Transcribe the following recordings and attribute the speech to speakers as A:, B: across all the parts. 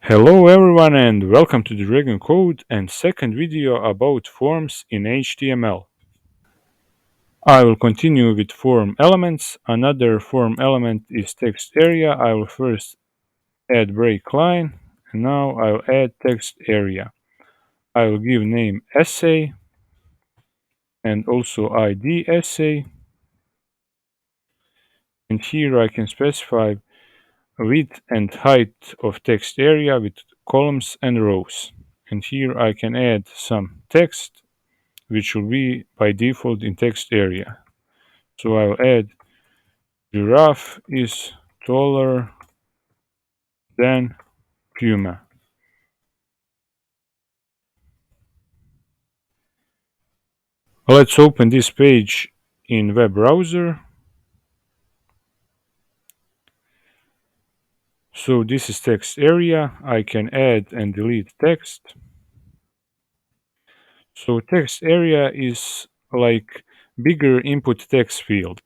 A: Hello everyone and welcome to the Dragon Code and second video about forms in HTML. I will continue with form elements. Another form element is text area. I will first add break line and now I'll add text area. I will give name essay and also ID essay, and here I can specify width and height of text area with columns and rows, and here I can add some text which will be by default in text area. So I'll add giraffe is taller than puma. Let's open this page in web browser. So this is text area. I can add and delete text. So text area is like bigger input text field.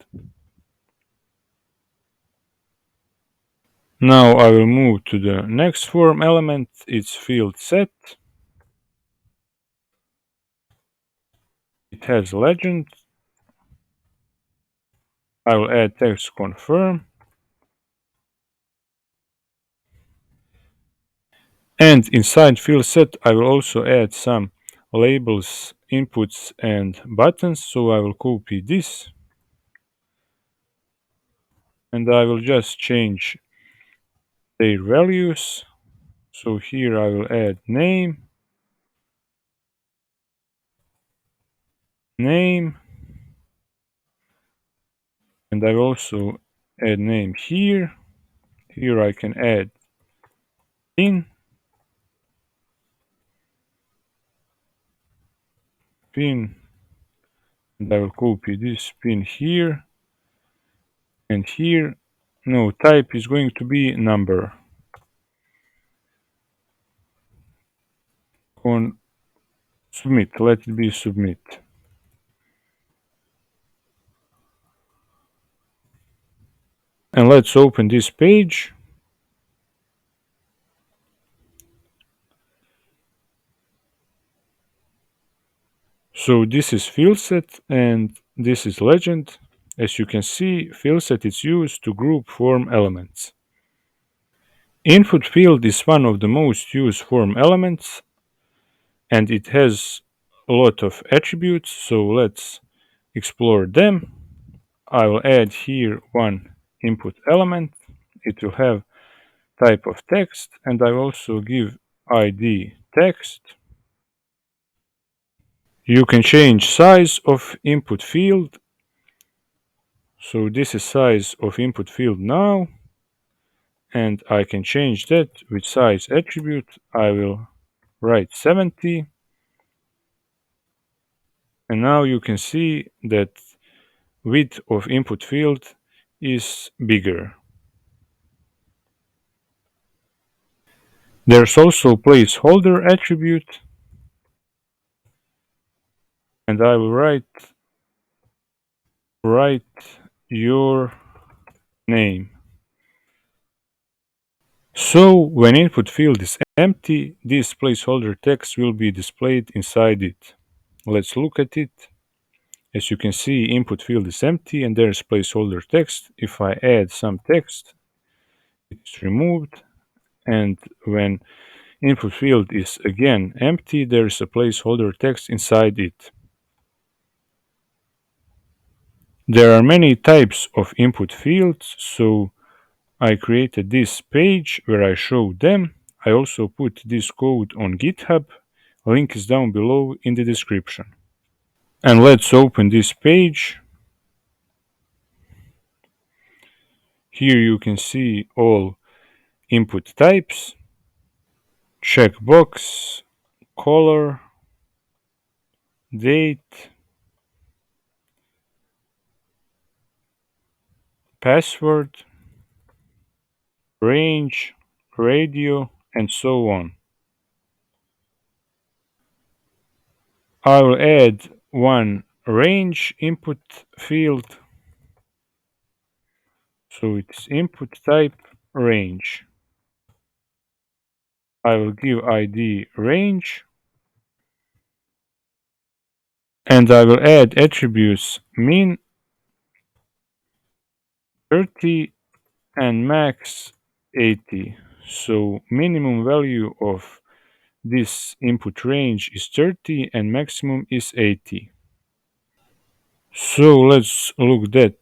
A: Now I will move to the next form element. It's field set. It has legend. I will add text confirm. And inside field set, I will also add some labels, inputs, and buttons. So I will copy this and I will just change their values. So here I will add name, name, and I will also add name here. Here I can add pin, pin, and I will copy this pin here and here. No, type is going to be number. On submit, let it be submit. And let's open this page. So this is Fieldsets and this is legend. As you can see, Fieldsets is used to group form elements. Input field is one of the most used form elements and it has a lot of attributes, so let's explore them. I will add here one input element. It will have type of text and I will also give ID text. You can change size of input field. So this is size of input field now, and I can change that with size attribute. I will write 70, and now you can see that width of input field is bigger. There's also placeholder attribute, and I will write your name. So when input field is empty, this placeholder text will be displayed inside it. Let's look at it. As you can see, input field is empty and there's placeholder text. If I add some text, it's removed. And when input field is again empty, there's a placeholder text inside it. There are many types of input fields, so I created this page where I show them. I also put this code on GitHub. Link is down below in the description. And let's open this page. Here you can see all input types. Checkbox, color, date, password, range, radio, and so on. I will add one range input field. So it's input type range. I will give ID range, and I will add attributes min 30 and max 80. So minimum value of this input range is 30 and maximum is 80. So let's look that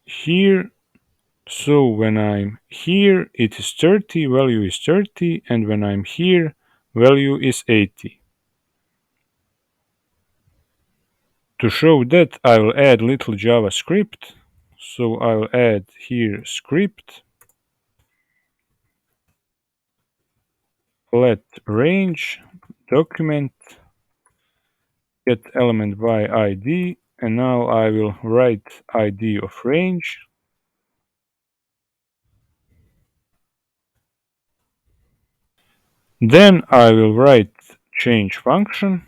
A: here. So when I'm here, it is 30, value is 30, and when I'm here, value is 80. To show that, I will add little JavaScript. So I will add here script, let range, document, get element by ID, and now I will write ID of range. Then I will write change function,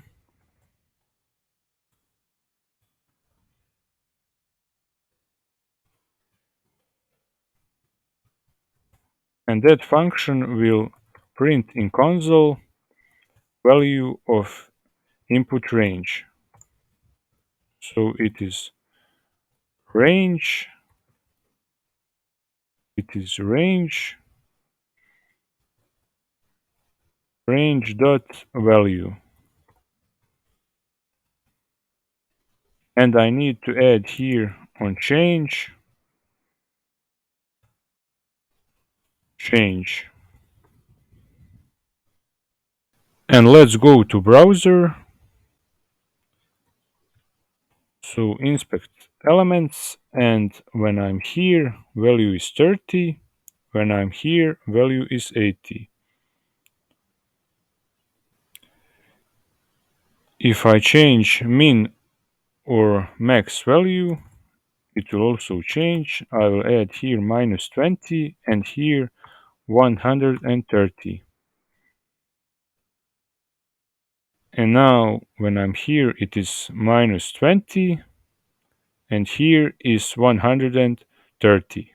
A: and that function will print in console value of input range. So range, it is range dot value. And I need to add here on change, change. And let's go to browser. So inspect elements, and when I'm here, value is 30. When I'm here, value is 80. If I change min or max value, it will also change. I will add here minus 20 and here 130. And now when I'm here, it is minus 20 and here is 130.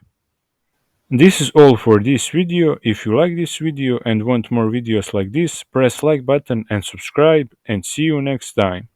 A: This is all for this video. If you like this video and want more videos like this, press like button and subscribe, and see you next time.